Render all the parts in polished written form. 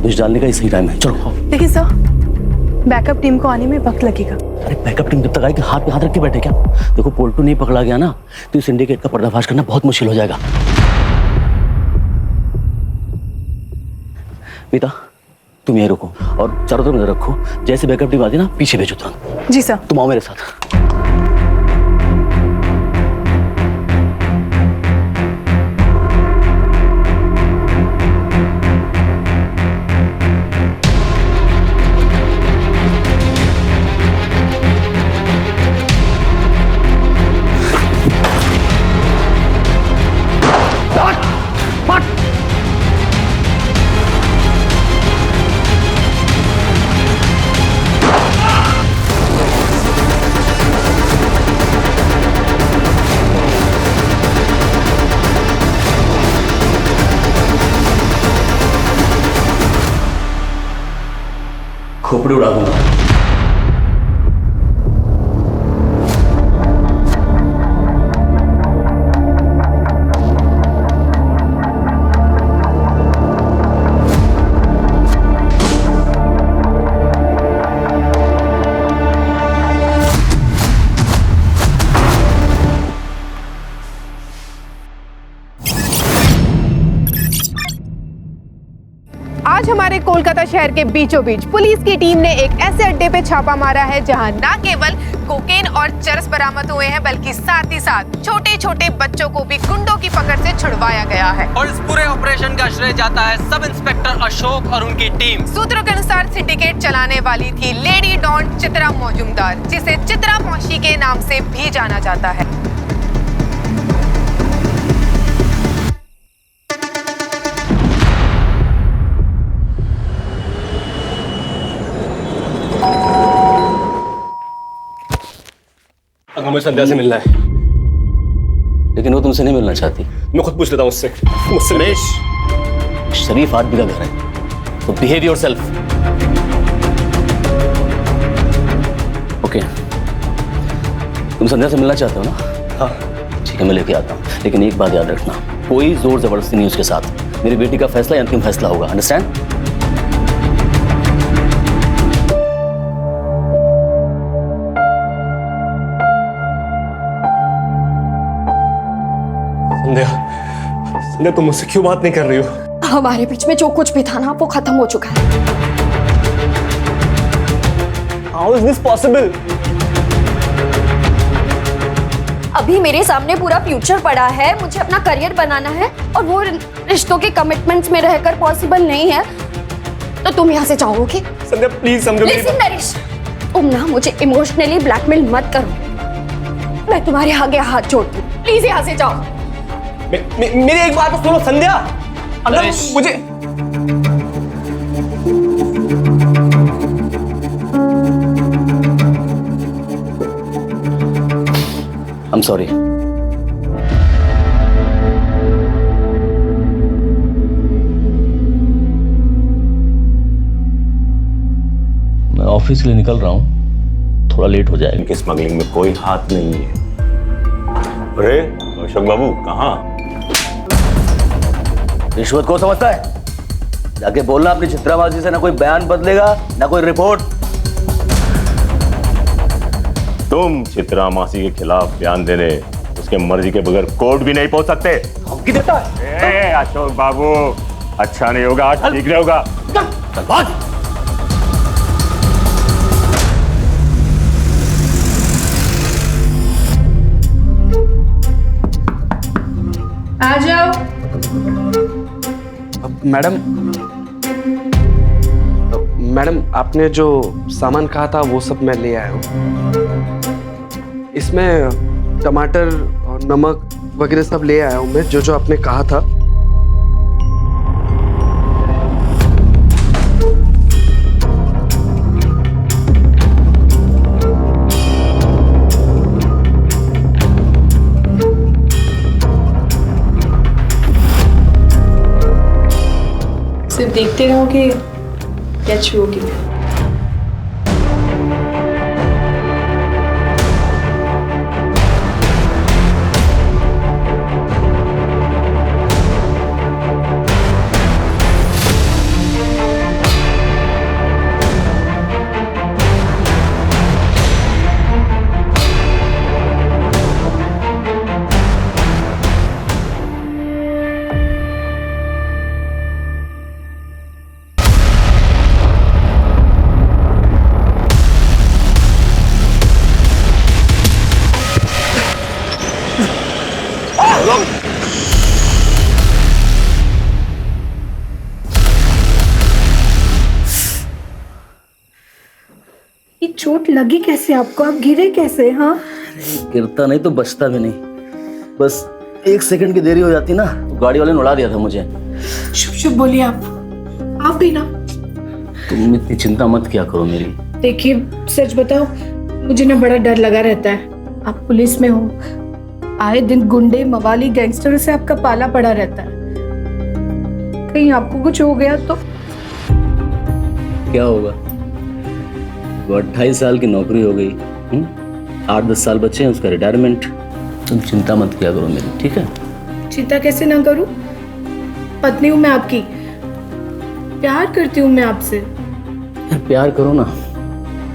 दबिश डालने का ही सही टाइम है। चलो। देखिए सर, बैकअप टीम को आने में वक्त लगेगा। अरे बैकअप टीम जब तक आएगी हाथ पे हाथ रख के बैठे क्या? देखो पोल्टू नहीं पकड़ा गया ना तो इस सिंडिकेट का पर्दाफाश करना बहुत मुश्किल हो जाएगा। मीता तुम यहीं रुको और चारों तरफ नजर रखो, जैसे बैकअप टीम आती है ना पीछे भेजो तुरंत। जी सर। तुम आओ मेरे साथ। खोपड़ी उड़ा दूंगा। आज हमारे कोलकाता शहर के बीचों बीच पुलिस की टीम ने एक ऐसे अड्डे पे छापा मारा है जहां न केवल कोकेन और चरस बरामद हुए हैं बल्कि साथ ही साथ छोटे छोटे बच्चों को भी गुंडों की पकड़ से छुड़वाया गया है। और इस पूरे ऑपरेशन का श्रेय जाता है सब इंस्पेक्टर अशोक और उनकी टीम। सूत्रों के अनुसार सिंडिकेट चलाने वाली थी लेडी डॉन चित्रा मौजूमदार, जिसे चित्रा मौशी के नाम से भी जाना जाता है। हमें संध्या से मिलना है, लेकिन वो तुमसे नहीं मिलना चाहती। मैं खुद पूछ लेता हूँ उससे। रमेश, शरीफ आदमी का घर है तो बिहेव योरसेल्फ। ओके, तुम संध्या से मिलना चाहते हो ना? हाँ ठीक है, मैं लेके आता हूँ, लेकिन एक बात याद रखना, कोई जोर जबरदस्ती नहीं उसके साथ। मेरी बेटी का फैसला ही अंतिम फैसला होगा, अंडरस्टैंड? संध्या तुम मुझसे क्यों बात नहीं कर रही हो? हमारे बीच में जो कुछ भी था ना वो खत्म हो चुका है। How is this possible? अभी मेरे सामने पूरा फ्यूचर पड़ा है, मुझे अपना करियर बनाना है और वो रिश्तों के कमिटमेंट्स में रहकर पॉसिबल नहीं है, तो तुम यहाँ से जाओगे? संध्या प्लीज समझो मेरी Listen, नरेश, तुम ना मुझे इमोशनली ब्लैकमेल मत करो। मैं तुम्हारे आगे हाथ जोड़ती हूँ, प्लीज यहाँ से जाओ। मेरी एक बात तो सुनो संध्या, अगर मुझे I'm sorry। मैं ऑफिस के लिए निकल रहा हूँ, थोड़ा लेट हो जाएगा। इनकी स्मगलिंग में कोई हाथ नहीं है। अरे अशोक बाबू कहाँ? रिश्वत को समझता है? जाके बोलना अपनी चित्राबाजी से ना कोई बयान बदलेगा ना कोई रिपोर्ट। तुम चित्रा मासी के खिलाफ बयान देने उसके मर्जी के बगैर कोर्ट भी नहीं पहुंच सकते। धमकी देता है? अशोक बाबू अच्छा नहीं होगा, ठीक नहीं होगा। चल भाग। आ जाओ। मैडम आपने जो सामान कहा था वो सब मैं ले आया हूँ। इसमें टमाटर और नमक वगैरह सब ले आया हूँ मैं, जो जो आपने कहा था। सिर्फ देखते रहोगे या छुओगे? लगी कैसे आपको? आप गिरे कैसे? हाँ, गिरता नहीं तो बचता भी नहीं, बस 1 सेकंड की देरी हो जाती ना तो गाड़ी वाले ने उड़ा दिया था मुझे। शुभ शुभ बोलिए आप भी ना। तुम इतनी चिंता मत किया करो मेरी। देखिए सच बताओ, मुझे ना बड़ा डर लगा रहता है। आप पुलिस में हो, आए दिन गुंडे मवाली गैंगस्टरों से आपका पाला पड़ा रहता है। कहीं आपको कुछ हो गया तो? क्या होगा? वो 28 साल की नौकरी हो गई, 8-10 साल बचे हैं उसका रिटायरमेंट। तुम चिंता मत किया करो मेरी, ठीक है? चिंता कैसे ना करूं? पत्नी हूं मैं आपकी, प्यार करती हूँ मैं आपसे। प्यार करो ना,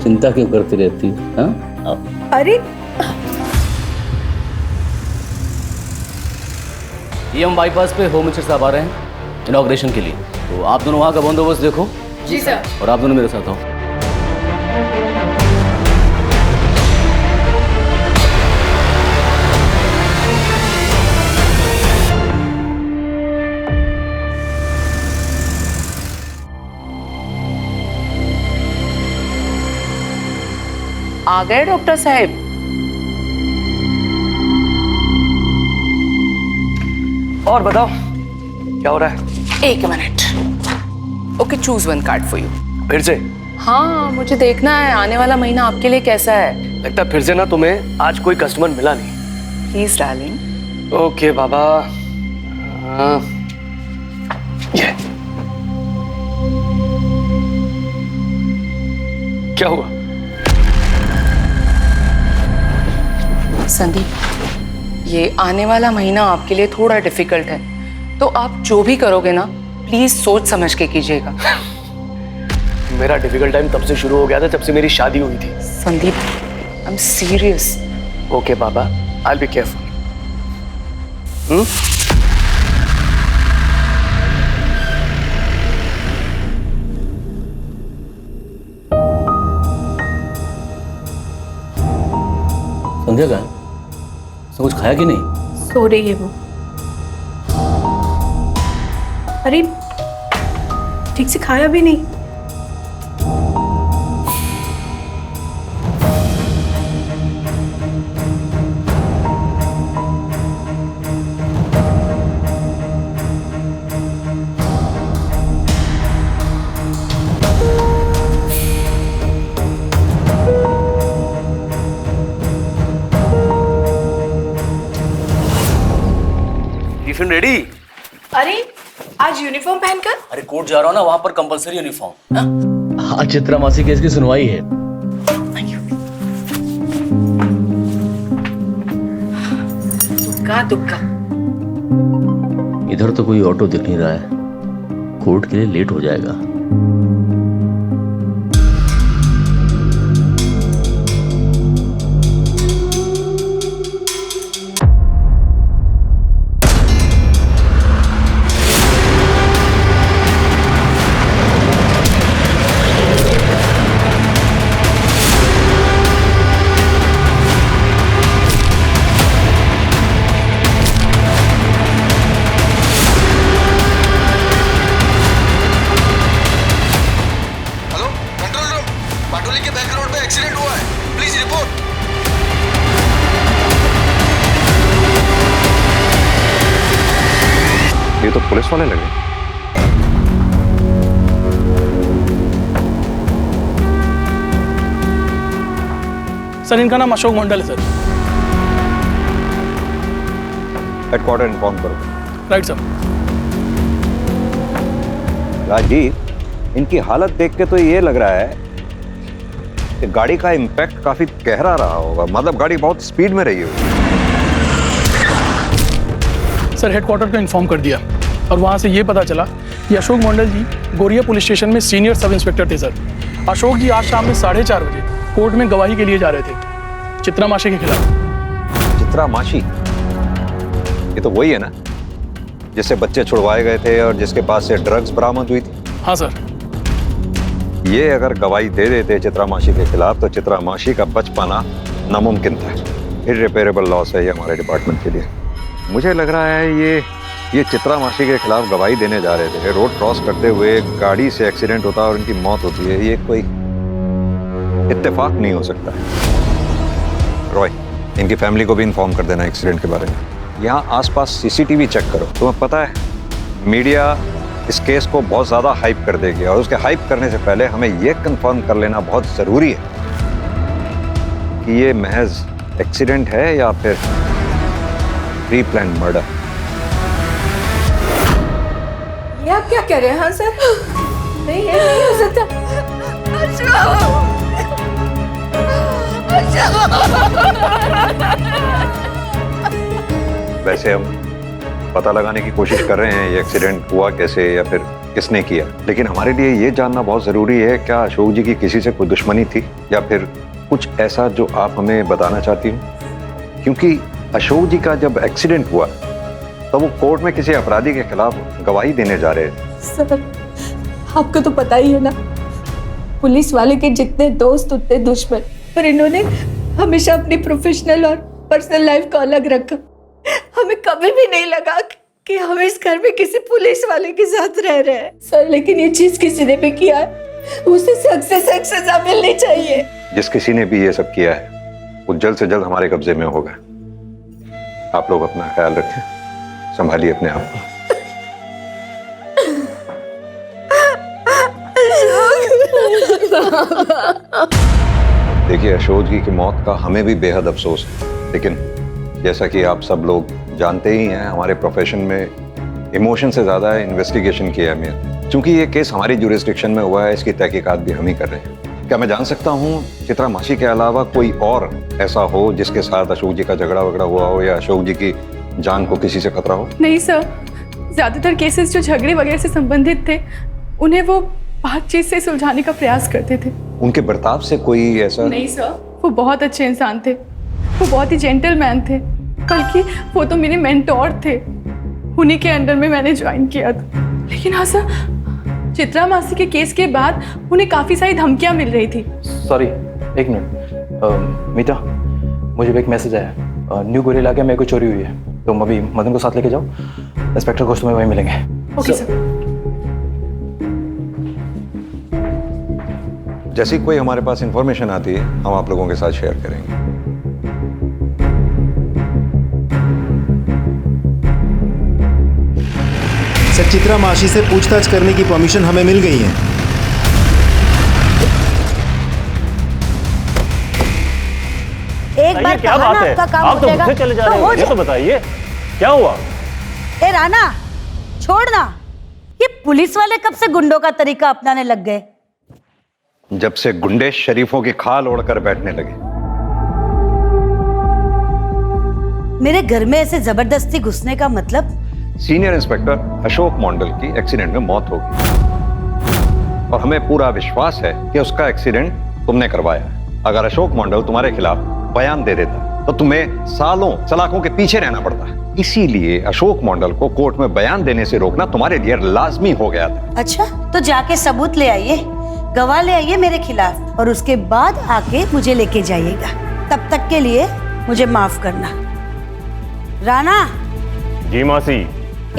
चिंता क्यों करती रहती? हाँ, अरे ये हम बाईपास पे होम मिनिस्टर साहब आ रहे हैं इनॉग्रेशन के लिए, तो आप दोनों वहाँ का बंदोबस्त देखो। जी सर। और आप दोनों मेरे साथ आओ। आ गए डॉक्टर साहब? और बताओ क्या हो रहा है? 1 minute. Okay, choose one card for you. फिर से? हाँ, मुझे देखना है आने वाला महीना आपके लिए कैसा है। लगता है फिर से ना तुम्हें आज कोई कस्टमर मिला नहीं। Please darling. ओके बाबा। ये क्या हुआ? संदीप, ये आने वाला महीना आपके लिए थोड़ा डिफिकल्ट है, तो आप जो भी करोगे ना प्लीज सोच समझ के कीजिएगा। मेरा डिफिकल्ट टाइम तब से शुरू हो गया था जब से मेरी शादी हुई थी। Sandeep, I am serious. Okay बाबा, I will be careful. Sandhya का कुछ खाया कि नहीं? सो रही है वो। अरे ठीक से खाया भी नहीं। Tiffin ready? अरे आज यूनिफॉर्म पहनकर? अरे कोर्ट जा रहा हूँ ना, वहां पर कंपलसरी यूनिफॉर्म। हाँ, चित्रा मासी केस की सुनवाई है। दुक्का। इधर तो कोई ऑटो दिख नहीं रहा है, कोर्ट के लिए लेट हो जाएगा। ये तो पुलिस वाले लगे। सर, इनका नाम अशोक मंडल है सर। हेडक्वार्टर इन्फॉर्म करो। Right sir. राजीव, इनकी हालत देख के तो ये लग रहा है कि गाड़ी का इम्पैक्ट काफी गहरा रहा होगा, मतलब गाड़ी बहुत स्पीड में रही होगी। सर, हेडक्वार्टर को इन्फॉर्म कर दिया और वहाँ से ये पता चला कि अशोक मंडल जी गोरिया पुलिस स्टेशन में सीनियर सब इंस्पेक्टर थे। सर, अशोक जी आज शाम में 4:30 बजे कोर्ट में गवाही के लिए जा रहे थे चित्रा मासी के खिलाफ। चित्रा मासी? ये तो वही है ना जिससे बच्चे छुड़वाए गए थे और जिसके पास से ड्रग्स बरामद हुई थी? हाँ सर। ये अगर गवाही दे देते चित्रा मासी के खिलाफ तो चित्रा मासी का बच पाना नामुमकिन था। इररिपेरेबल लॉस है ये हमारे डिपार्टमेंट के लिए। मुझे लग रहा है ये चित्रा मासी के खिलाफ गवाही देने जा रहे थे। रोड क्रॉस करते हुए गाड़ी से एक्सीडेंट होता है और इनकी मौत होती है। ये कोई इत्तेफाक नहीं हो सकता है। रॉय, इनकी फैमिली को भी इन्फॉर्म कर देना एक्सीडेंट के बारे में। यहाँ आसपास सीसीटीवी चेक करो। तुम्हें पता है मीडिया इस केस को बहुत ज़्यादा हाइप कर देगी, और उसके हाइप करने से पहले हमें यह कंफर्म कर लेना बहुत ज़रूरी है कि ये महज एक्सीडेंट है या फिर प्री प्लान मर्डर। ये आप क्या कह रहे हैं? हाँ सर, नहीं ये नहीं हो सकता। वैसे हम पता लगाने की कोशिश कर रहे हैं ये एक्सीडेंट हुआ कैसे या फिर किसने किया, लेकिन हमारे लिए ये जानना बहुत ज़रूरी है क्या अशोक जी की किसी से कोई दुश्मनी थी या फिर कुछ ऐसा जो आप हमें बताना चाहती हो। क्योंकि अशोक जी का जब एक्सीडेंट हुआ तो वो कोर्ट में किसी अपराधी के खिलाफ गवाही देने जा रहे थे। सर, आपको तो पता ही है ना, पुलिस वाले के जितने दोस्त उतने दुश्मन, पर इन्होंने हमेशा अपनी प्रोफेशनल और पर्सनल लाइफ को अलग रखा। हमें कभी भी नहीं लगा कि हम इस घर में किसी पुलिस वाले के साथ रह रहे हैं सर, लेकिन ये चीज किसी ने भी किया है, उसे सख्त से सख्त सजा मिलनी चाहिए। जिस किसी ने भी ये सब किया है वो जल्द से जल्द हमारे कब्जे में होगा। आप लोग अपना ख्याल रखें, संभालिए अपने आप को। देखिए, अशोक जी की मौत का हमें भी बेहद अफसोस है, लेकिन जैसा कि आप सब लोग जानते ही हैं, हमारे प्रोफेशन में इमोशन से ज़्यादा है इन्वेस्टिगेशन की अहमियत। क्योंकि ये केस हमारी जुरिस्डिक्शन में हुआ है, इसकी तहकीकात भी हम ही कर रहे हैं। क्या मैं जान सकता हूँ चित्रा मासी के अलावा कोई और ऐसा हो जिसके साथ अशोक जी का झगड़ा वगड़ा हुआ हो या अशोक जी की जान को किसी से खतरा हो? नहीं सर, ज्यादातर केसेस जो झगड़े वगैरह से संबंधित थे उन्हें वो बातचीत से सुलझाने का प्रयास करते थे। उनके बर्ताव से कोई ऐसा? नहीं सर, वो बहुत अच्छे इंसान थे, वो बहुत ही जेंटलमैन थे, बल्कि वो तो मेरे मेंटोर थे, उन्हीं के अंडर में मैंने ज्वाइन किया था। लेकिन हाँ सर, चित्रा मासी के केस के बाद उन्हें काफी सारी धमकियां मिल रही थी। सॉरी, एक मिनट। मीता, मुझे भी एक मैसेज आया, न्यू गोरी इलाके में कोई चोरी हुई है, तुम अभी मदन को साथ लेके जाओ, इंस्पेक्टर घोष तुम्हें वहीं मिलेंगे। Okay sir. जैसी कोई हमारे पास इंफॉर्मेशन आती है हम आप लोगों के साथ शेयर करेंगे। सर, चित्रा मासी से पूछताछ करने की परमिशन हमें मिल गई है। एक बार क्या बात है? आप तो मुझसे चले जा रहे हो, ये तो बताइए क्या हुआ? ए राणा, छोड़ना, ये पुलिस वाले कब से गुंडों का तरीका अपनाने लग गए? जब से गुंडे शरीफों की खाल ओढ़कर बैठने लगे। मेरे घर में ऐसे जबरदस्ती घुसने का मतलब? सीनियर इंस्पेक्टर अशोक मंडल की एक्सीडेंट में मौत हो गई और हमें पूरा विश्वास है कि उसका एक्सीडेंट तुमने करवाया। अगर अशोक मंडल तुम्हारे खिलाफ बयान दे देता तो तुम्हें सालों सलाखों के पीछे रहना पड़ता। इसीलिए अशोक मंडल को कोर्ट में बयान देने से रोकना तुम्हारे लिए लाजमी हो गया था। अच्छा, तो जाके सबूत ले आइए, गवाह ले आइए मेरे खिलाफ, और उसके बाद आके मुझे लेके जाइएगा। तब तक के लिए मुझे माफ करना। राणा जी मासी,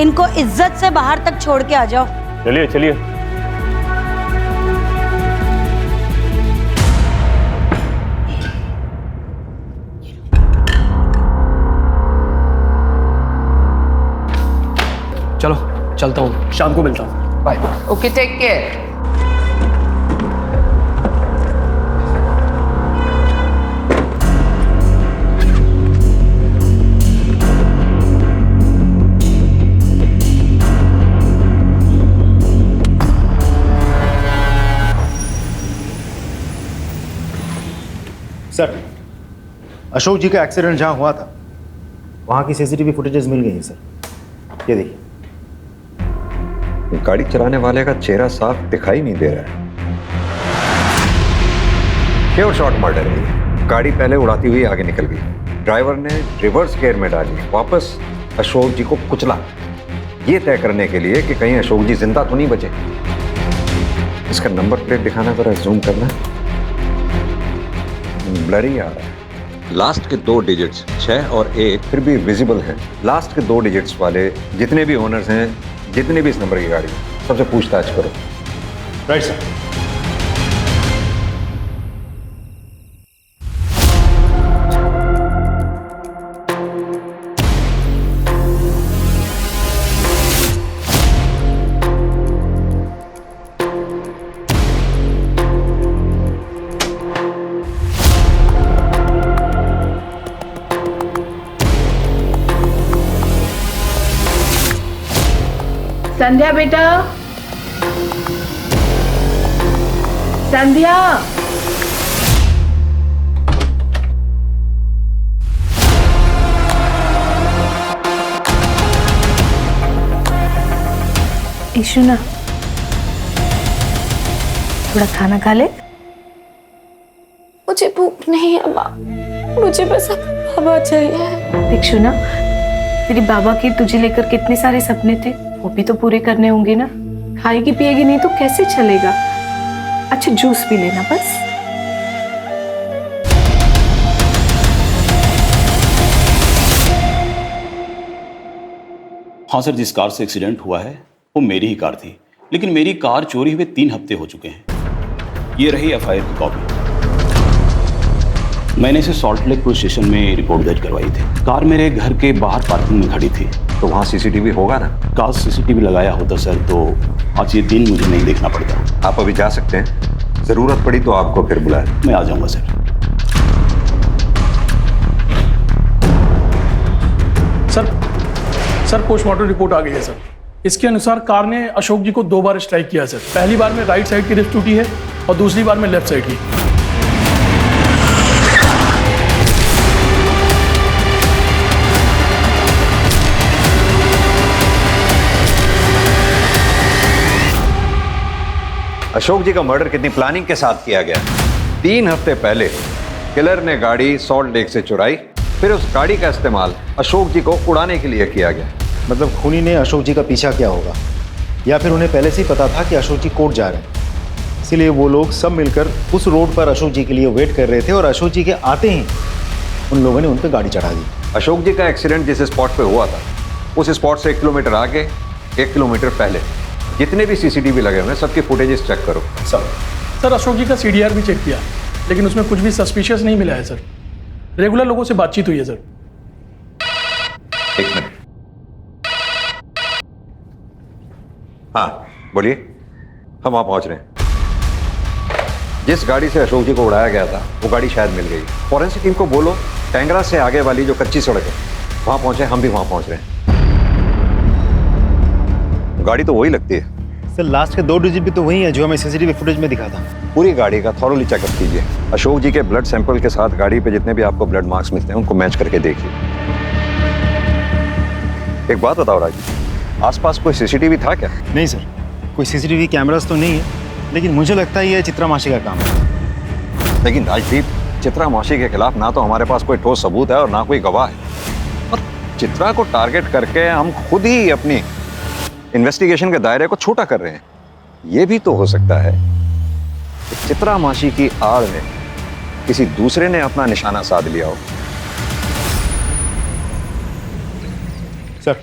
इनको इज्जत से बाहर तक छोड़ के आ जाओ। चलिए चलिए। चलो चलता हूँ, शाम को मिलता हूँ, bye. Okay, take care. Sir, Ashok ji का एक्सीडेंट जहां हुआ था वहां की सीसीटीवी फुटेजेस मिल गई है सर, ये देखिए। गाड़ी चलाने वाले का चेहरा साफ दिखाई नहीं दे रहा है। प्योर शॉट मर्डर है ये। गाड़ी पहले उड़ाती हुई आगे निकल गई, ड्राइवर ने रिवर्स गियर में डाली, वापस अशोक जी को कुचला, ये तय करने के लिए कि कहीं अशोक जी जिंदा तो नहीं बचे। इसका नंबर प्लेट दिखाना, जरा जूम करना, ब्लरी आ रहा है। लास्ट के 2 डिजिट्स 6 और 1 फिर भी विजिबल हैं। लास्ट के 2 डिजिट्स वाले जितने भी ओनर्स हैं, जितने भी इस नंबर की गाड़ी, सबसे पूछताछ करो। Right sir. संध्या बेटा, संध्या। ईशुना, थोड़ा खाना खा ले। मुझे भूख नहीं है माँ, मुझे बस बाबा चाहिए। इशुना, तेरी बाबा के तुझे लेकर कितने सारे सपने थे, वो भी तो पूरे करने होंगे ना। खाएगी पिएगी नहीं तो कैसे चलेगा। अच्छा जूस पी लेना बस। हाँ सर, जिस कार से एक्सीडेंट हुआ है वो मेरी ही कार थी, लेकिन मेरी कार चोरी हुए 3 हफ्ते हो चुके हैं। ये रही एफआईआर की कॉपी। मैंने इसे सॉल्ट लेक पुलिस स्टेशन में रिपोर्ट दर्ज करवाई थी। कार मेरे घर के बाहर पार्किंग में खड़ी थी। तो वहाँ सीसीटीवी होगा ना? काश सीसीटीवी लगाया होता सर तो आज ये दिन मुझे नहीं देखना पड़ता। आप अभी जा सकते हैं, जरूरत पड़ी तो आपको फिर बुलाए। मैं आ जाऊंगा सर। सर पोस्टमार्टम रिपोर्ट आ गई है सर। इसके अनुसार कार ने अशोक जी को 2 बार स्ट्राइक किया सर। पहली बार में राइट साइड की रिस्ट टूटी है और दूसरी बार में लेफ्ट साइड की। अशोक जी का मर्डर कितनी प्लानिंग के साथ किया गया। 3 हफ्ते पहले किलर ने गाड़ी सॉल्ट लेक से चुराई, फिर उस गाड़ी का इस्तेमाल अशोक जी को उड़ाने के लिए किया गया। मतलब खूनी ने अशोक जी का पीछा किया होगा, या फिर उन्हें पहले से ही पता था कि अशोक जी कोर्ट जा रहे हैं, इसीलिए वो लोग सब मिलकर उस रोड पर अशोक जी के लिए वेट कर रहे थे और अशोक जी के आते ही उन लोगों ने उन पर गाड़ी चढ़ा दी। अशोक जी का एक्सीडेंट जिस स्पॉट पे हुआ था उस स्पॉट से 1 किलोमीटर आगे, 1 किलोमीटर पहले जितने भी सीसीटीवी लगे हुए हैं सबके फुटेजेस चेक करो। सर अशोक जी का सीडीआर भी चेक किया, लेकिन उसमें कुछ भी सस्पिशियस नहीं मिला है सर। रेगुलर लोगों से बातचीत हुई है सर। 1 मिनट। हाँ बोलिए, हम वहाँ पहुँच रहे हैं। जिस गाड़ी से अशोक जी को उड़ाया गया था वो गाड़ी शायद मिल गई। फॉरेंसिक टीम को बोलो टेंगरा से आगे वाली जो कच्ची सड़क है वहाँ पहुँचे, हम भी वहाँ पहुँच रहे हैं। गाड़ी तो वही लगती है सर। लास्ट के 2 डिजिट भी तो वही है जो हमें सीसीटीवी फुटेज में दिखा था। पूरी गाड़ी का थॉरोली चेकअप कीजिए। अशोक जी के ब्लड सैंपल के साथ गाड़ी पे जितने भी आपको ब्लड मार्क्स मिलते हैं उनको मैच करके देखिए। एक बात बताओ राजू, आसपास कोई सीसीटीवी था क्या? नहीं सर, कोई सीसीटीवी कैमरास तो नहीं है, लेकिन मुझे लगता है ये चित्रा मासी का काम है। लेकिन राजदीप, चित्रा मासी के खिलाफ ना तो हमारे पास कोई ठोस सबूत है और ना कोई गवाह है, और चित्रा को टारगेट करके हम खुद ही अपनी इन्वेस्टिगेशन के दायरे को छोटा कर रहे हैं। यह भी तो हो सकता है कि चित्रा मासी की आड़ में किसी दूसरे ने अपना निशाना साध लिया हो। सर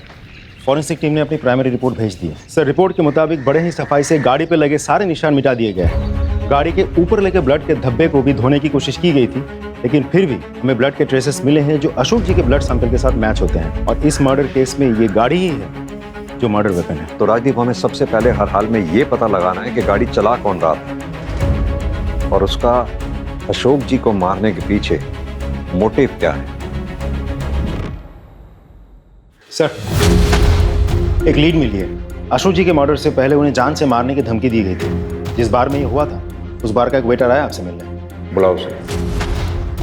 फॉरेंसिक टीम ने अपनी प्राइमरी रिपोर्ट भेज दी है। सर रिपोर्ट के मुताबिक बड़े ही सफाई से गाड़ी पे लगे सारे निशान मिटा दिए गए हैं। गाड़ी के ऊपर लगे ब्लड के धब्बे को भी धोने की कोशिश की गई थी, लेकिन फिर भी हमें ब्लड के ट्रेसेस मिले हैं जो अशोक जी के ब्लड सैंपल के साथ मैच होते हैं, और इस मर्डर केस में ये गाड़ी ही है जो मर्डर वेपन है। तो राजदीप, हमें सबसे पहले हर हाल में ये पता लगाना है कि गाड़ी चला कौन रहा था और उसका अशोक जी को मारने के पीछे मोटिव क्या है। सर एक लीड मिली है। अशोक जी के मर्डर से पहले उन्हें जान से मारने की धमकी दी गई थी। जिस बार में ये हुआ था उस बार का एक वेटर आया आपसे मिलने। बुलाओ उसे।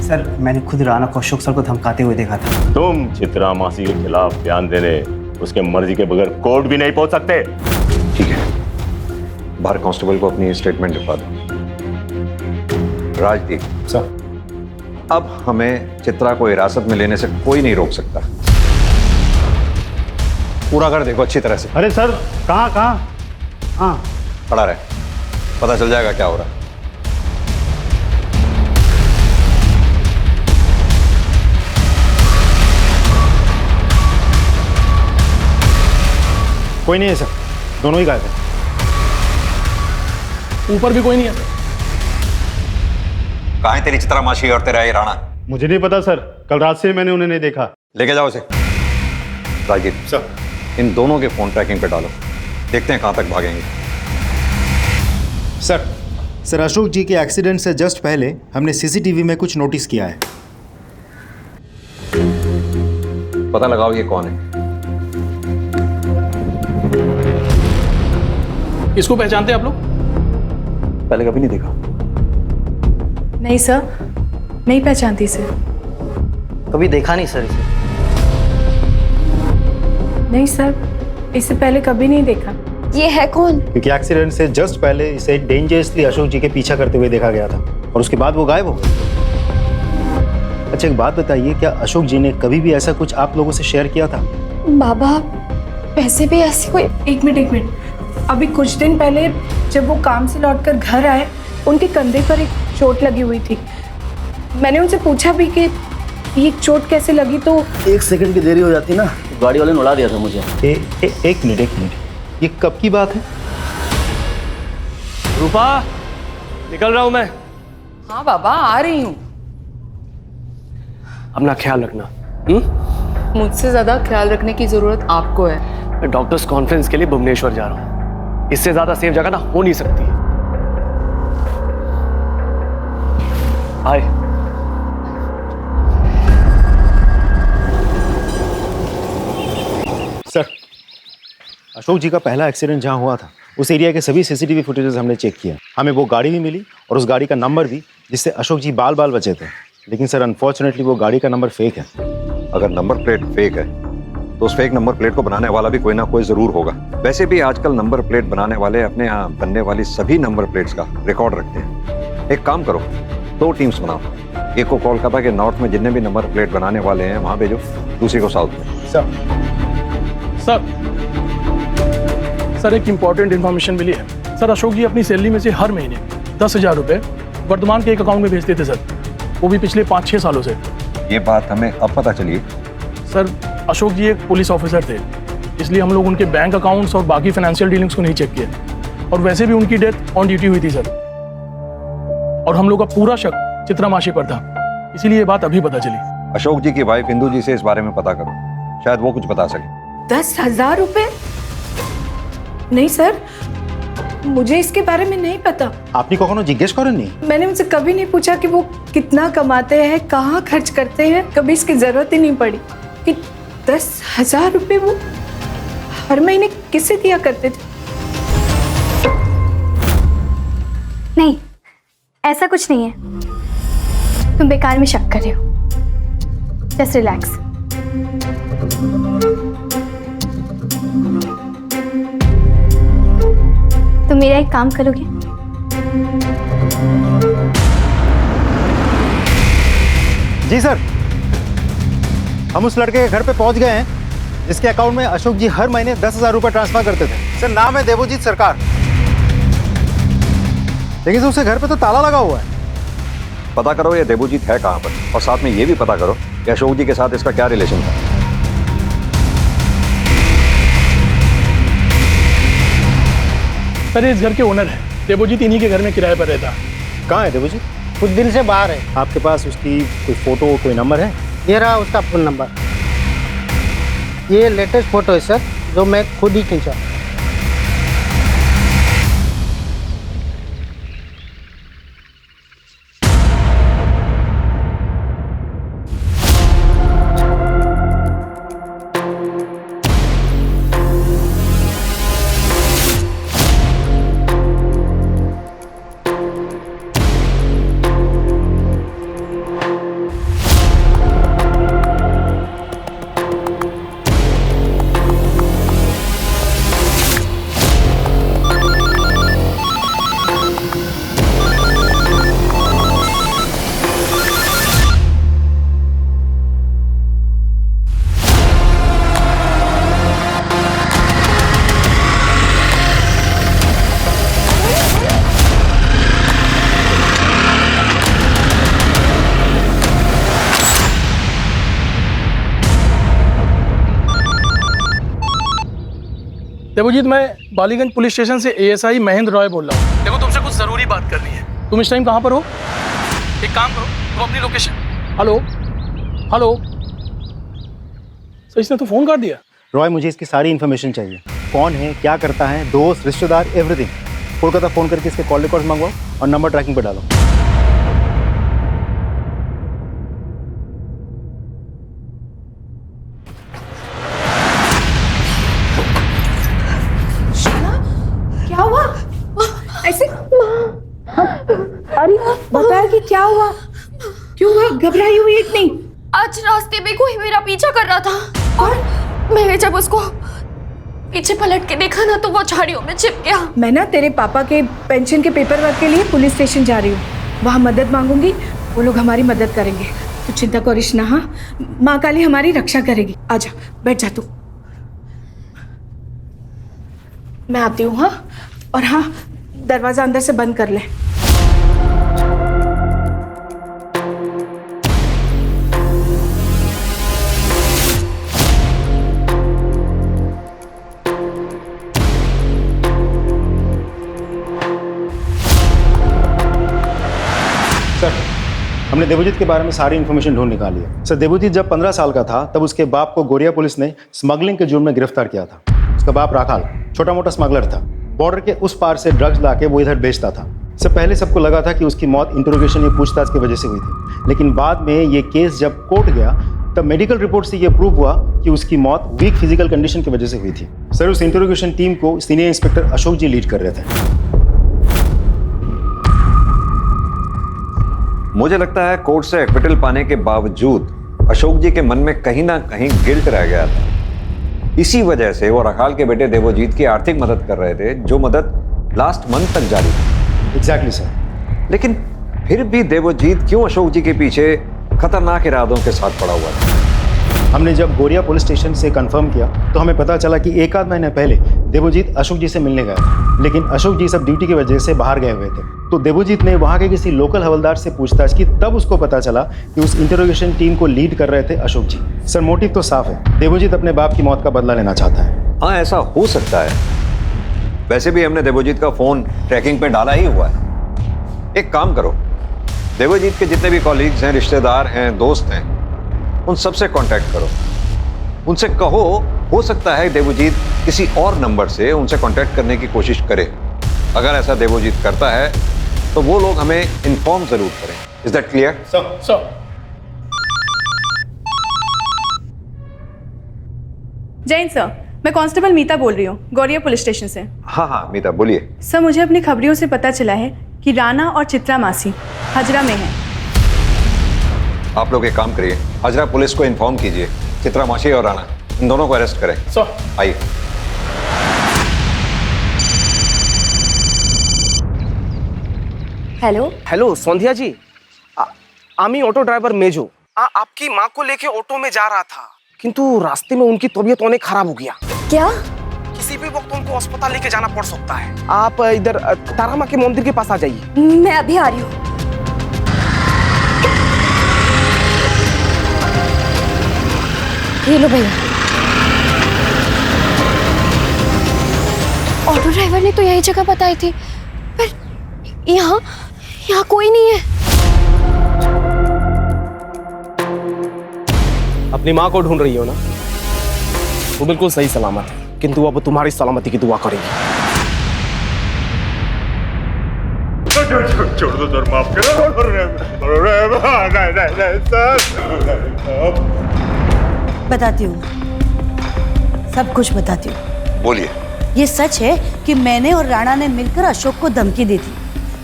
सर मैंने खुद राणा को अशोक सर को धमकाते हुए देखा था। तुम चित्रा मासी के खिलाफ बयान देने उसके मर्जी के बगैर कोर्ट भी नहीं पहुंच सकते। ठीक है, बाहर कांस्टेबल को अपनी स्टेटमेंट लिखवा दो। राजदीप सर, अब हमें चित्रा को हिरासत में लेने से कोई नहीं रोक सकता। पूरा कर देखो अच्छी तरह से। अरे सर कहाँ? हाँ खड़ा रहे, पता चल जाएगा क्या हो रहा है। कोई नहीं है सर, दोनों ही गायब हैं। ऊपर भी कोई नहीं है सर। कहाँ है तेरी चित्रा मासी और तेरा ये राणा? मुझे नहीं पता सर, कल रात से मैंने उन्हें नहीं देखा। लेके जाओ उसे। राजीव सर, इन दोनों के फोन ट्रैकिंग पे डालो, देखते हैं कहां तक भागेंगे। सर अशोक जी के एक्सीडेंट से जस्ट पहले हमने सीसीटीवी में कुछ नोटिस किया है। पता लगाओ ये कौन है। इसको पहचानते हैं आप लोग? पहले कभी नहीं देखा। नहीं सर, नहीं पहचानती इसे। कभी देखा नहीं सर इसे। नहीं सर, इससे पहले कभी नहीं देखा। ये है कौन? क्योंकि एक्सीडेंट से जस्ट पहले इसे डेंजरसली अशोक जी के पीछा करते हुए देखा गया था और उसके बाद वो गायब हो गए। अच्छा एक बात बताइए, क्या अशोक जी ने कभी भी ऐसा कुछ आप लोगों से शेयर किया था? बाबा वैसे भी ऐसी कोई। एक मिनट, अभी कुछ दिन पहले जब वो काम से लौटकर घर आए, उनके कंधे पर एक चोट लगी हुई थी। मैंने उनसे पूछा भी कि ये चोट कैसे लगी, तो 1 सेकंड की देरी हो जाती ना, गाड़ी वाले ने उड़ा दिया था मुझे। एक मिनट, ये कब की बात है? रूपा, निकल रहा हूं मैं। हाँ बाबा, आ रही हूँ। अपना ख्याल रखना। मुझसे ज्यादा ख्याल रखने की जरूरत आपको है। मैं डॉक्टर्स कॉन्फ्रेंस के लिए भुवनेश्वर जा रहा हूँ। इससे ज्यादा सेफ जगह ना हो नहीं सकती। बाय। सर, अशोक जी का पहला एक्सीडेंट जहां हुआ था उस एरिया के सभी सीसीटीवी फुटेजेस हमने चेक किया। हमें वो गाड़ी भी मिली और उस गाड़ी का नंबर भी, जिससे अशोक जी बाल बाल बचे थे। लेकिन सर अनफॉर्चुनेटली वो गाड़ी का नंबर फेक है। अगर नंबर प्लेट फेक है तो उस फेक नंबर प्लेट को बनाने वाला भी कोई ना कोई जरूर होगा। वैसे भी आजकल नंबर प्लेट बनाने वाले अपने यहाँ बनने वाली सभी नंबर प्लेट्स का रिकॉर्ड रखते हैं। एक काम करो, 2 टीम्स बनाओ। एक को कोलकाता के नॉर्थ में जितने भी नंबर प्लेट बनाने वाले हैं वहां भेजो, दूसरी को साउथ में। सर एक इम्पॉर्टेंट इन्फॉर्मेशन मिली है। सर अशोक जी अपनी सैलरी में से हर महीने 10,000 रुपये वर्तमान के एक अकाउंट में भेजते थे सर, वो भी पिछले 5-6 सालों से। ये बात हमें अब पता चली। सर अशोक जी एक पुलिस ऑफिसर थे, इसलिए हम लोग उनके बैंक अकाउंट्स और बाकी फाइनेंशियल डीलिंग्स को नहीं चेक किए। और वैसे भी उनकी डेथ ऑन ड्यूटी हुई थी सर, और हम लोग का पूरा शक चित्रा मासी पर था, इसीलिए ये बात अभी पता चली। अशोक जी की वाइफ इंदू जी से इस बारे में पता करो, शायद वो कुछ बता सके। 10,000 रुपए? नहीं सर, मुझे इसके बारे में नहीं पता। आपने कखनो जिज्ञेस करें नहीं? मैंने उनसे कभी नहीं पूछा कि वो कितना कमाते हैं, कहाँ खर्च करते हैं। कभी इसकी जरूरत ही नहीं पड़ी कि 10,000 रुपए वो हर महीने किसे दिया करते थे। नहीं, ऐसा कुछ नहीं है। तुम बेकार में शक कर रहे हो। Just relax. तुम मेरा एक काम करोगे? जी सर, हम उस लड़के के घर पे पहुंच गए हैं जिसके अकाउंट में अशोक जी हर महीने 10,000 रुपए ट्रांसफर करते थे। सर नाम है देवोजीत सरकार, लेकिन उसके घर पे तो ताला लगा हुआ है। पता करो ये देवोजीत है कहाँ पर, और साथ में ये भी पता करो कि अशोक जी के साथ इसका क्या रिलेशन था। सर इस घर के ओनर है देवोजीत, इन्हीं के घर में किराए पर रहता। कहाँ है देवोजीत? कुछ दिन से बाहर है। आपके पास उसकी कोई फोटो, कोई नंबर है? ये रहा उसका फोन नंबर। ये लेटेस्ट फोटो है सर, जो मैं खुद ही खींचा। देवोजीत, मैं बालीगंज पुलिस स्टेशन से एएसआई महेंद्र रॉय बोल रहा हूँ। देखो तुमसे कुछ जरूरी बात करनी है। तुम इस टाइम कहाँ पर हो? एक काम करो, तुम अपनी लोकेशन। हेलो हेलो सर, इसने तो फोन काट दिया। रॉय, मुझे इसकी सारी इन्फॉर्मेशन चाहिए। कौन है, क्या करता है, दोस्त, रिश्तेदार, एवरीथिंग। कोलकाता फोन करके इसके कॉल रिकॉर्ड मंगवाओ और नंबर ट्रैकिंग पर डालो। क्या हुआ? घबराई हुई इतनी? आज रास्ते में कोई मेरा पीछा कर रहा था और मैंने जब उसको पीछे पलट के देखा ना तो वो झाड़ियों में छिप गया। मैं ना तेरे पापा के पेंशन के पेपर वर्क के लिए पुलिस स्टेशन जा रही हूँ, वहाँ मदद मांगूंगी, वो लोग हमारी मदद करेंगे। तू चिंता करिश ना। हाँ, माँ काली हमारी रक्षा करेगी। आजा, बैठ जा तू। मैं आती हूँ। हाँ, और हाँ, दरवाजा अंदर से बंद कर ले। सर, हमने देवजीत के बारे में सारी इन्फॉर्मेशन ढूंढ निकाली है। सर, देवजीत जब 15 साल का था तब उसके बाप को गोरिया पुलिस ने स्मगलिंग के जुर्म में गिरफ्तार किया था। उसका बाप राखाल छोटा मोटा स्मगलर था। बॉर्डर के उस पार से ड्रग्स लाके वो इधर बेचता था। इससे पहले सबको लगा था कि उसकी मौत इंटरोगेशन या पूछताछ की वजह से हुई थी, लेकिन बाद में ये केस जब कोर्ट गया तब मेडिकल रिपोर्ट से ये प्रूव हुआ कि उसकी मौत वीक फिजिकल कंडीशन की वजह से हुई थी। सर, उस इंटरोगेशन टीम को सीनियर इंस्पेक्टर अशोक जी लीड कर रहे थे। मुझे लगता है कोर्ट से एक्विटल पाने के बावजूद अशोक जी के मन में कहीं ना कहीं गिल्ट रह गया था। इसी वजह से वो राखाल के बेटे देवजीत की आर्थिक मदद कर रहे थे, जो मदद लास्ट मंथ तक जारी थी। Exactly sir. लेकिन फिर भी देवजीत क्यों अशोक जी के पीछे खतरनाक इरादों के साथ पड़ा हुआ था? हमने जब गोरिया पुलिस स्टेशन से कंफर्म किया तो हमें पता चला कि एक आध महीने पहले देवजीत अशोक जी से मिलने गया था, लेकिन अशोक जी सब ड्यूटी की वजह से बाहर गए हुए थे। तो देवजीत ने वहाँ के किसी लोकल हवलदार से पूछताछ की, तब उसको पता चला कि उस इंटरोगेशन टीम को लीड कर रहे थे अशोक जी। सर, मोटिव तो साफ है, देवजीत अपने बाप की मौत का बदला लेना चाहता है। हाँ, ऐसा हो सकता है। वैसे भी हमने देवजीत का फोन ट्रैकिंग पे डाला ही हुआ है। एक काम करो, देवजीत के जितने भी कॉलीग्स हैं, रिश्तेदार हैं, दोस्त हैं, उन सबसे कांटेक्ट करो। उनसे कहो, हो सकता है देवजीत किसी और नंबर से उनसे कांटेक्ट करने की कोशिश करे। अगर ऐसा देवजीत करता है तो वो लोग हमें इन्फॉर्म जरूर करें। Is that clear? Sir, Jain sir, मैं कांस्टेबल मीता बोल रही हूँ, गौरिया पुलिस स्टेशन से। हाँ हाँ मीता, बोलिए। सर, मुझे अपनी खबरियों से पता चला है कि राना और चित्रा मासी हजरा में हैं। आप लोग एक काम करिए, हजरा पुलिस को इन्फॉर्म कीजिए, चित्रा मासी और राना इन दोनों को अरेस्ट करें। सर, आइए। हेलो हेलो संध्या जी, आमी ऑटो ड्राइवर मेजो आपकी माँ को लेके ऑटो में जा रहा था, किंतु रास्ते में उनकी तबीयत अनेक खराब हो गया। क्या? किसी भी वक्त उनको अस्पताल लेके जाना पड़ सकता है। आप इधर तारा माँ के मंदिर के पास आ जाइए। मैं अभी आ रही हूँ। ये लो भैया। ऑटो ड्राइवर ने तो यही जगह बताई थी, पर यहाँ कोई नहीं है। अपनी माँ को ढूंढ रही हो ना? वो बिल्कुल सही सलामत है, किंतु अब तुम्हारी सलामती की दुआ करेगी। छोड़ दो सर, माफ करो। नहीं सर। बताती हूँ, सब कुछ बताती हूँ। बोलिए। ये सच है कि मैंने और राणा ने मिलकर अशोक को धमकी दी थी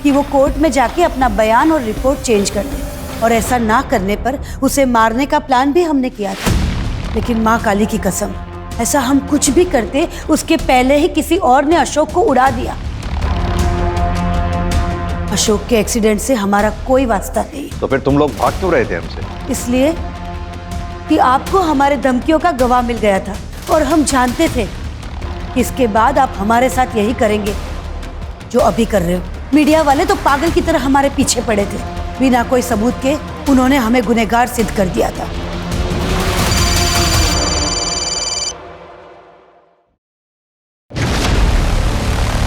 कि वो कोर्ट में जाके अपना बयान और रिपोर्ट चेंज कर दे, और ऐसा ना करने पर उसे मारने का प्लान भी हमने किया था। लेकिन माँ काली की कसम, ऐसा हम कुछ भी करते उसके पहले ही किसी और ने अशोक को उड़ा दिया। अशोक के एक्सीडेंट से हमारा कोई वास्ता नहीं। तो फिर तुम लोग भाग क्यों रहे थे हमसे? इसलिए कि आपको हमारे धमकियों का गवाह मिल गया था, और हम जानते थे कि इसके बाद आप हमारे साथ यही करेंगे जो अभी कर रहे हो। मीडिया वाले तो पागल की तरह हमारे पीछे पड़े थे, बिना कोई सबूत के उन्होंने हमें गुनहगार सिद्ध कर दिया था।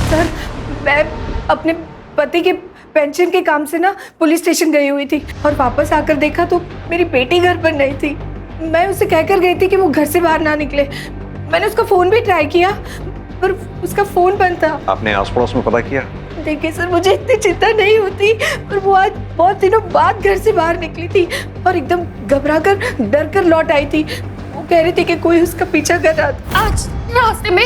सर, मैं अपने पति के पेंशन के काम से ना पुलिस स्टेशन गई हुई थी, और वापस आकर देखा तो मेरी बेटी घर पर नहीं थी। मैं उसे कहकर गई थी कि वो घर से बाहर ना निकले। मैंने उसका फोन भी ट्राई किया, पर उसका फोन बंद था। आपने आस पड़ोस में पता किया? देखिए सर, मुझे इतनी चिंता नहीं होती, पर वो आज बहुत दिनों बाद घर से बाहर निकली थी और एकदम घबराकर डर कर लौट आई थी। वो कह रही थी कि कोई उसका पीछा कर रहा था। आज रास्ते में?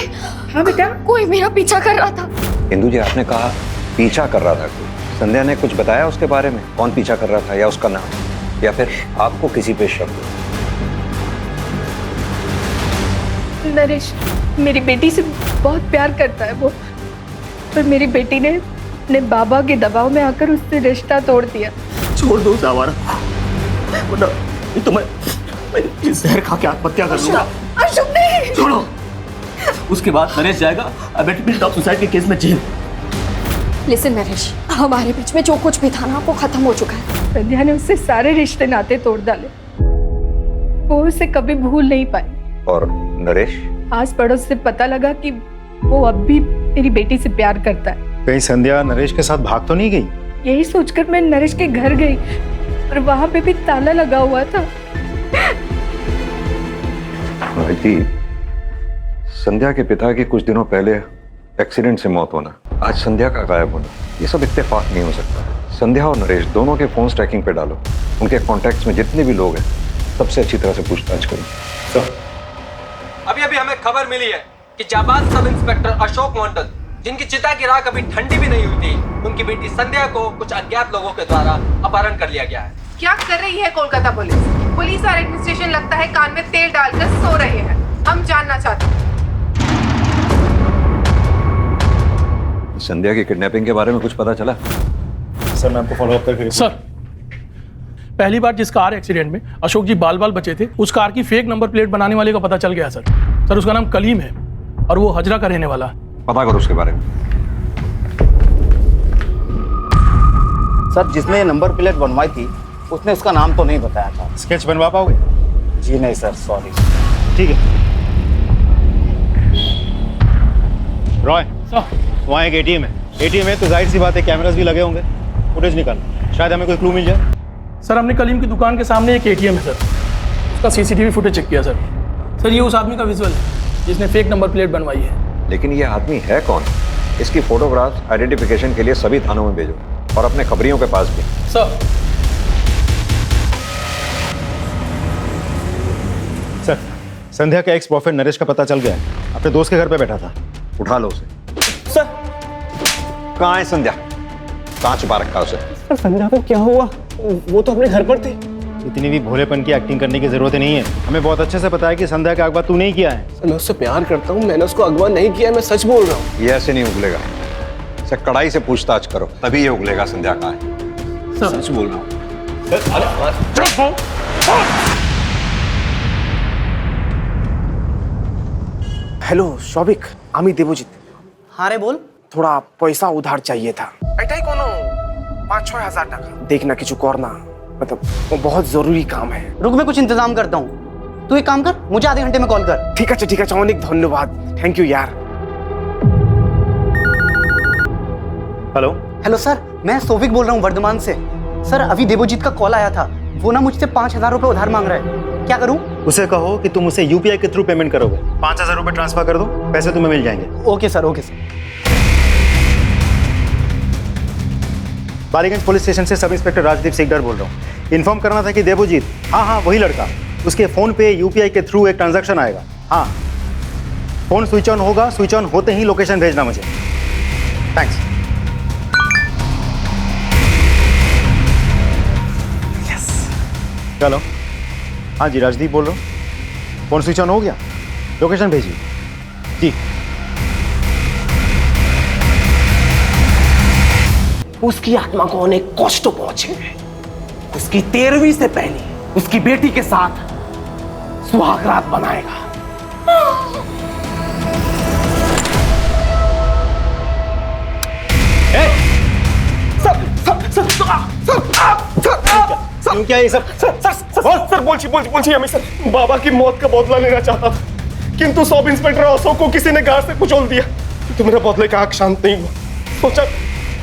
हाँ बेटा, कोई मेरा पीछा कर रहा था। इंदु जी, आपने कहा पीछा कर रहा था कोई। संध्या ने कुछ बताया उसके बारे में? कौन पीछा कर रहा था या उसका नाम? या फिर आपको किसी पे शक हो? नरेश मेरी बेटी से बहुत प्यार करता है वो, पर मेरी बेटी ने अपने बाबा के दबाव में आकर उससे रिश्ता तोड़ दिया। छोड़ दो उस आवारा को, वरना तो मैं जहर खा के आत्महत्या कर लूंगा। अशोक नहीं, छोड़ो। उसके बाद नरेश जाएगा अबेटमेंट ऑफ सुसाइड के केस में जेल। लिसन नरेश, हमारे बीच में जो कुछ भी था ना वो खत्म हो चुका है। संध्या ने उससे सारे रिश्ते नाते तोड़ डाले, वो उसे कभी भूल नहीं पाई। और नरेश? आस पड़ोस से पता लगा कि वो अब भी मेरी बेटी से प्यार करता है। कहीं संध्या नरेश के साथ भाग तो नहीं गई? यही सोचकर मैं नरेश के घर गई, पर वहां पे भी ताला लगा हुआ था। भाई, संध्या के पिता की कुछ दिनों पहले एक्सीडेंट से मौत होना, आज संध्या का गायब होना, ये सब इत्तेफाक नहीं हो सकता। संध्या और नरेश दोनों के फोन ट्रैकिंग पे डालो, उनके कॉन्टैक्ट्स में जितने भी लोग हैं सबसे अच्छी तरह से पूछताछ करो। अभी अभी हमें खबर मिली है कि जाबाज सब इंस्पेक्टर अशोक मंडल, जिनकी चिता की राख अभी ठंडी भी नहीं हुई थी, उनकी बेटी संध्या को कुछ अज्ञात लोगों के द्वारा अपहरण कर लिया गया है। क्या कर रही है कोलकाता पुलिस? पुलिस और एडमिनिस्ट्रेशन लगता है कान में तेल डालकर सो रहे हैं। हम जानना चाहते हैं। संध्या की किडनैपिंग के बारे में कुछ पता चला? सर मैं आपको फॉलो अप करके। सर, पहली बार जिस कार एक्सीडेंट में अशोक जी बाल बाल बचे थे, उस कार की फेक नंबर प्लेट बनाने वाले का पता चल गया सर। सर उसका नाम कलीम है और वो हजरा का रहने वाला है। पता करो उसके बारे में। सर जिसने ये नंबर प्लेट बनवाई थी उसने उसका नाम तो नहीं बताया था। स्केच बनवा पाओगे? जी नहीं सर, सॉरी। ठीक है। रॉय सर, वहाँ एक एटीएम है। एटीएम है तो जाहिर सी बात है कैमरास भी लगे होंगे, फुटेज निकाल, शायद हमें कोई क्लू मिल जाए। सर हमने कलीम की दुकान के सामने एक एटीएम है सर, उसका सीसीटीवी फुटेज चेक किया सर। सर ये उस आदमी का विजुअल है जिसने फेक नंबर प्लेट बनवाई है। लेकिन ये आदमी है कौन? इसकी फोटोग्राफ आइडेंटिफिकेशन के लिए सभी थानों में भेजो और अपने खबरियों के पास भी। सर सर संध्या का एक्स बॉयफ्रेंड नरेश का पता चल गया है, अपने दोस्त के घर पे बैठा था। उठा लो उसे। सर कहाँ है संध्या? कहाँ छुपा रखा उसे? सर संध्या को क्या हुआ? वो तो अपने घर पर थे। इतनी भी भोलेपन की एक्टिंग करने की जरूरत नहीं है। हमें बहुत अच्छे से पता है कि संध्या का अगवा तू नहीं किया है। सर मैं उससे प्यार करता हूँ, मैंने उसको अगवा नहीं किया, मैं सच बोल रहा हूँ। ये ऐसे नहीं उगलेगा, इसे कड़ाई से पूछताछ करो तभी ये उगलेगा संध्या कहाँ है। सच बोल रहा हूँ। हेलो शौविक, आमी देवजित। हाँ रे बोल। थोड़ा पैसा उधार चाहिए था। एटाई कोनो 5-6 हजार टाका देखना किचु करना, मतलब वो बहुत जरूरी काम है। रुक मैं कुछ इंतजाम करता हूँ, तू एक काम कर, मुझे आधे घंटे में कॉल कर। ठीक है अनेक धन्यवाद, थैंक यू यार। हेलो हेलो सर, मैं सोविक बोल रहा हूँ वर्धमान से। सर अभी देवजीत का कॉल आया था, वो ना मुझसे 5,000 रुपये उधार मांग रहा है। क्या करूँ? उसे कहो कि तुम उसे यूपीआई के थ्रू पेमेंट करोगे। 5,000 रुपये ट्रांसफर कर दो, पैसे तुम्हें मिल जाएंगे। Okay sir, okay sir. Ballygunge police station से सब इंस्पेक्टर राजदीप सिकदर बोल रहा हूँ। इन्फॉर्म करना था कि देवजीत, हाँ वही लड़का, उसके फोन पे यूपीआई के थ्रू एक ट्रांजैक्शन आएगा। हाँ फोन स्विच ऑन होगा, स्विच ऑन होते ही लोकेशन भेजना मुझे। थैंक्स। चलो। हाँ जी राजदीप बोल रहा हूँ। फोन स्विच ऑन हो गया, लोकेशन भेजिए जी। उसकी आत्मा को अनेक कष्ट पहुंचेंगे। उसकी 13वीं से पहले उसकी बेटी के साथ सुहाग रात बनाएगा। क्या ये सब? सर बोलिए हमें। सर बाबा की मौत का बदला लेना चाहता था, किंतु सब इंस्पेक्टर अशोक को किसी ने गाड़ से कुचल दिया, तो मेरा बदले का आंख शांत नहीं हुआ। सोचा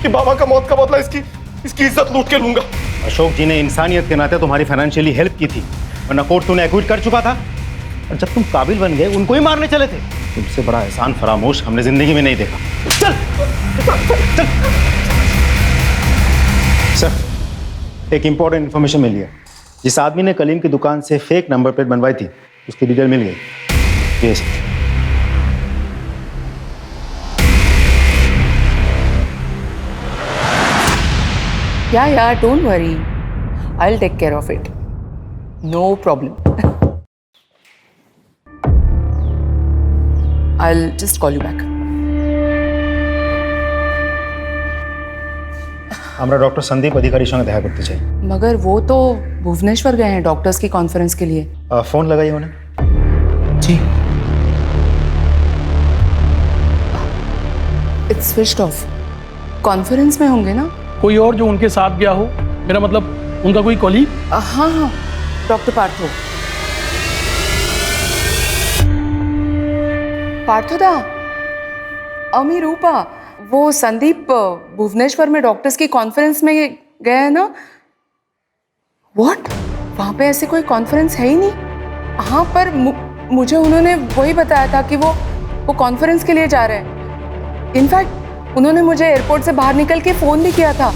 कि बाबा का मौत का बदला इसकी इज्जत लूट के लूंगा। अशोक जी ने इंसानियत के नाते तुम्हारी फाइनेंशियली हेल्प की थी, वरना कोर्ट तूने एक्विट कर चुका था। और जब तुम काबिल बन गए उनको ही मारने चले थे। तुमसे बड़ा एहसान फरामोश हमने जिंदगी में नहीं देखा। चल सर, एक इंपॉर्टेंट इन्फॉर्मेशन मिली है। जिस आदमी ने कलीम की दुकान से फेक नंबर प्लेट बनवाई थी उसकी डिटेल मिल गई। ये sir. Yeah, don't worry. I'll take care of it. No problem. I'll just call you back. আমরা ডক্টর সন্দীপ অধিকারীর সঙ্গে দেখা করতে চাই। मगर वो तो भुवनेश्वर गए हैं डॉक्टर्स की कॉन्फ्रेंस के लिए। फोन लगाइए उन्हें। जी। It's switched off. कॉन्फ्रेंस में होंगे ना? कोई और जो उनके साथ गया हो, मेरा मतलब उनका कोई कॉलीग? हाँ हाँ, डॉक्टर पार्थो। पार्थोदा, अमी रूपा, वो संदीप भुवनेश्वर में डॉक्टर्स की कॉन्फ्रेंस में गए हैं ना? व्हाट? वहाँ पे ऐसे कोई कॉन्फ्रेंस है ही नहीं। हाँ, पर मुझे उन्होंने वही बताया था कि वो कॉन्फ्रेंस के लिए जा रहे हैं। इनफैक्ट उन्होंने मुझे एयरपोर्ट से बाहर निकल के फोन भी किया था।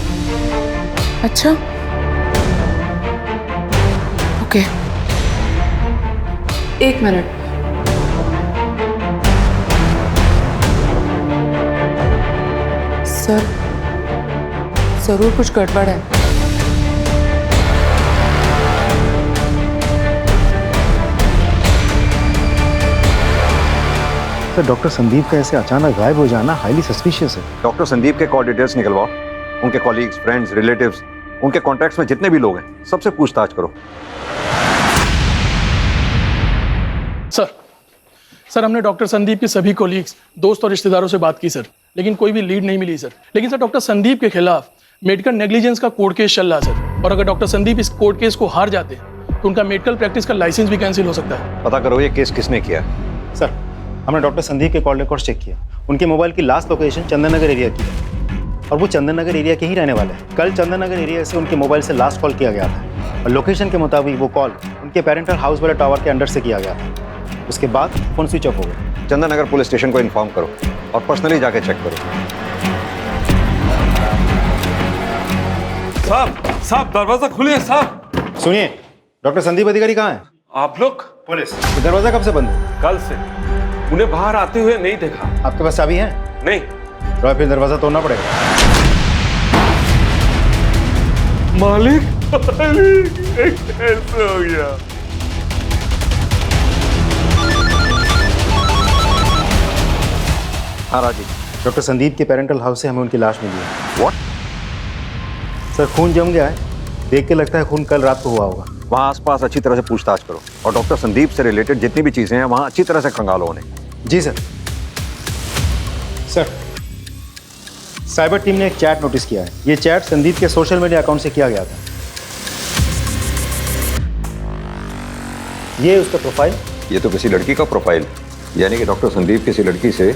अच्छा, ओके, एक मिनट। सर, जरूर कुछ गड़बड़ है। सर, डॉक्टर संदीप का ऐसे अचानक गायब हो जाना हाईली सस्पिशियस है। डॉक्टर संदीप के कॉल डिटेल्स निकलवाओ, उनके कॉलीग्स, फ्रेंड्स, रिलेटिव्स, उनके कॉन्टैक्ट्स में जितने भी लोग हैं सबसे पूछताछ करो। सर हमने डॉक्टर संदीप के सभी कोलीग्स, दोस्त और रिश्तेदारों से बात की सर, लेकिन कोई भी लीड नहीं मिली सर। लेकिन सर डॉक्टर संदीप के खिलाफ मेडिकल नेग्लिजेंस का कोर्ट केस चल रहा है सर, और अगर डॉक्टर संदीप इस कोर्ट केस को हार जाते हैं तो उनका मेडिकल प्रैक्टिस का लाइसेंस भी कैंसिल हो सकता है। पता करो ये केस किसने किया है। सर, हमने डॉक्टर संदीप के कॉल रिकॉर्ड चेक किया। उनके मोबाइल की last location Chandan Nagar area की है, और वो चंदन नगर एरिया के ही रहने वाले हैं। कल चंदन नगर एरिया से उनके मोबाइल से लास्ट कॉल किया गया था, और लोकेशन के मुताबिक वो कॉल उनके पेरेंटल हाउस वाले टावर के अंडर से किया गया था। उसके बाद फोन स्विच ऑफ हो गया। चंदन नगर पुलिस स्टेशन को इन्फॉर्म करो और पर्सनली जाके चेक करो। साहब दरवाजा खुलिए साहब। सुनिए, डॉक्टर संदीप अधिकारी कहाँ है? आप लोग? पुलिस। तो दरवाजा कब से बंद है? कल से। उन्हें बाहर आते हुए नहीं देखा। आपके पास चाबी है? नहीं। तो फिर दरवाजा तोड़ना पड़ेगा। मालिक, कैसे हो गया? हाँ राजीव, डॉक्टर संदीप के पेरेंटल हाउस से हमें उनकी लाश मिली है। व्हाट? सर, खून जम गया है, देख के लगता है खून कल रात को हुआ होगा। वहाँ आसपास अच्छी तरह से पूछताछ करो, और डॉक्टर संदीप से रिलेटेड जितनी भी चीजें हैं वहाँ अच्छी तरह से खंगालो उन्हें। जी सर। सर, साइबर टीम ने एक चैट नोटिस किया है। ये चैट संदीप के सोशल मीडिया अकाउंट से किया गया था। ये उसका प्रोफाइल। ये तो किसी लड़की का प्रोफाइल, यानी कि डॉक्टर संदीप किसी लड़की से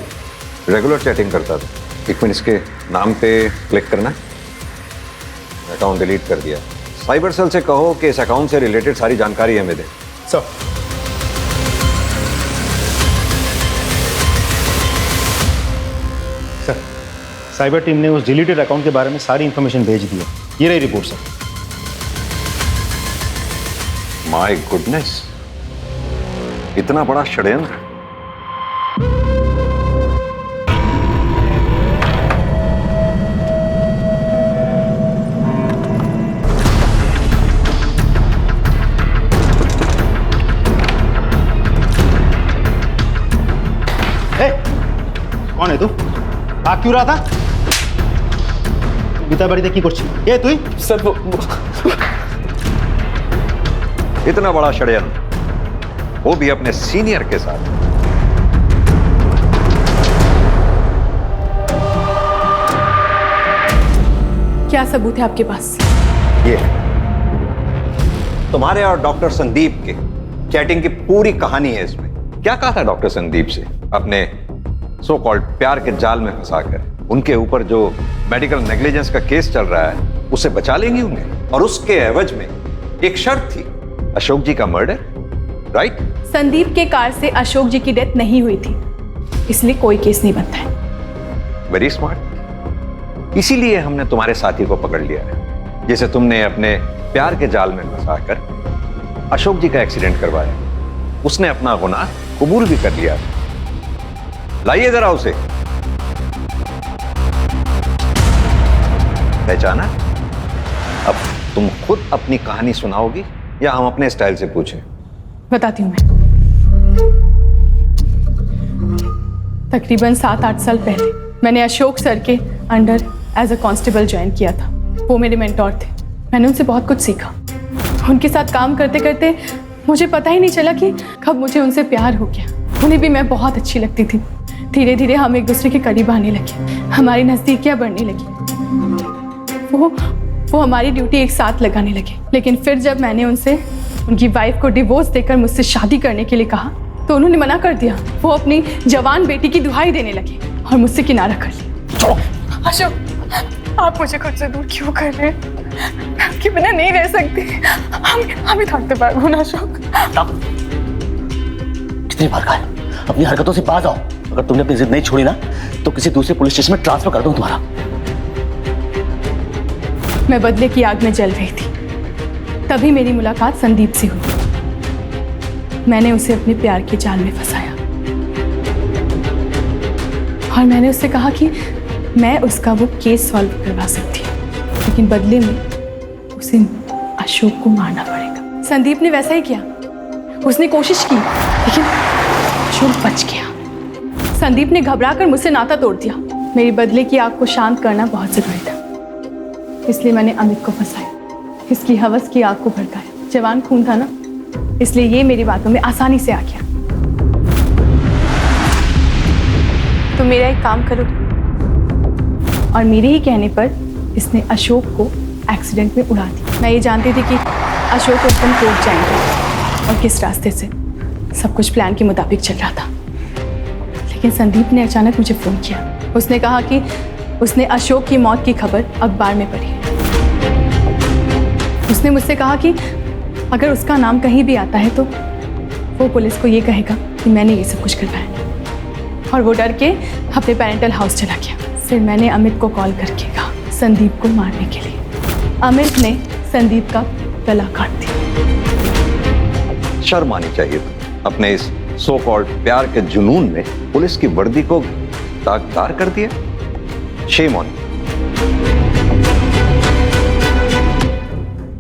रेगुलर चैटिंग करता था। एक मिनट, इसके नाम पे क्लिक करना, अकाउंट डिलीट कर दिया। साइबर सेल से कहो कि इस अकाउंट से रिलेटेड सारी जानकारी हमें दें। सर, साइबर टीम ने उस डिलीटेड अकाउंट के बारे में सारी इंफॉर्मेशन भेज दी है। ये रही रिपोर्ट सर। माय गुडनेस, इतना बड़ा षड्यंत्र। कौन है तू? भाग क्यों रहा था? गीता बाड़ी की कुर्सी ये तू ही? सर इतना बड़ा षड्यंत्र, वो भी अपने सीनियर के साथ। क्या सबूत है आपके पास? ये तुम्हारे और डॉक्टर संदीप के चैटिंग की पूरी कहानी है इसमें। क्या कहा था डॉक्टर संदीप से अपने सो कॉल्ड प्यार के जाल में फंसाकर? उनके ऊपर जो मेडिकल नेग्लिजेंस का केस चल रहा है उससे बचा लेंगे उन्हें, और उसके एवज में एक शर्त थी, अशोक जी का मर्डर, राइट? संदीप के कार से अशोक जी की डेथ नहीं हुई थी, इसलिए कोई केस नहीं बनता है। Very smart. इसीलिए हमने तुम्हारे साथी को पकड़ लिया है, जिसे तुमने अपने प्यार के जाल में फंसाकर अशोक जी का एक्सीडेंट करवाया। उसने अपना गुनाह कबूल भी कर लिया। लाइए जरा उसे। पहचाना? अब तुम खुद अपनी कहानी सुनाओगी या हम अपने स्टाइल से पूछें? बताती हूँ मैं। तकरीबन 7-8 साल पहले मैंने अशोक सर के under as a constable join किया था। वो मेरे मेंटोर थे। मैंने उनसे बहुत कुछ सीखा। उनके साथ काम करते करते मुझे पता ही नहीं चला कि कब मुझे उनसे प्यार हो गया। उन्हें भी मैं बहुत अच्छी लगती थी। धीरे धीरे हम एक दूसरे के करीब आने लगे, हमारी नज़दीकियाँ बढ़ने लगी। वो हमारी ड्यूटी एक साथ लगाने लगे। लेकिन फिर जब मैंने उनसे उनकी वाइफ को डिवोर्स देकर मुझसे शादी करने के लिए कहा तो उन्होंने मना कर दिया। वो अपनी जवान बेटी की दुहाई देने लगे और मुझसे किनारा कर लिया। अशोक, आप मुझे खुद से दूर क्यों कर रहे हैं? मैं आपके बिना नहीं रह सकती। हम ही थकते पाएंगे ना अशोक। कितनी बार कहा अपनी हरकतों से बाज आओ। अगर तुमने अपनी जिद नहीं छोड़ी ना तो किसी दूसरे पुलिस स्टेशन में ट्रांसफर कर दूं तुम्हारा। मैं बदले की आग में जल रही थी, तभी मेरी मुलाकात संदीप से हुई। मैंने उसे अपने प्यार के जाल में फंसाया और मैंने उससे कहा कि मैं उसका वो केस सॉल्व करवा सकती हूँ, लेकिन बदले में उसे अशोक को मारना पड़ेगा। संदीप ने वैसा ही किया। उसने कोशिश की लेकिन अशोक बच गया। संदीप ने घबराकर मुझसे नाता तोड़ दिया। मेरी बदले की आग को शांत करना बहुत जरूरी था, इसलिए मैंने अमित को फंसाया, इसकी हवस की आग को भड़काया। जवान खून था ना, इसलिए ये मेरी बातों में आसानी से आ गया। तो मेरा एक काम करो, और मेरे ही कहने पर इसने अशोक को एक्सीडेंट में उड़ा दिया। मैं ये जानती थी कि अशोक ओपन कोर्ट जाएंगे और किस रास्ते से। सब कुछ प्लान के मुताबिक चल रहा था, लेकिन संदीप ने अचानक मुझे फ़ोन किया। उसने कहा कि उसने अशोक की मौत की खबर अखबार में पढ़ी। उसने मुझसे कहा कि अगर उसका नाम कहीं भी आता है तो वो पुलिस को ये कहेगा कि मैंने ये सब कुछ करवाया, और वो डर के अपने पेरेंटल हाउस चला गया। फिर मैंने अमित को कॉल करके कहा संदीप को मारने के लिए। अमित ने संदीप का गला काट दिया। शर्म आनी चाहिए अपने इस सो कॉल्ड प्यार के जुनून में पुलिस की वर्दी को दागदार कर दिया। Shame on you.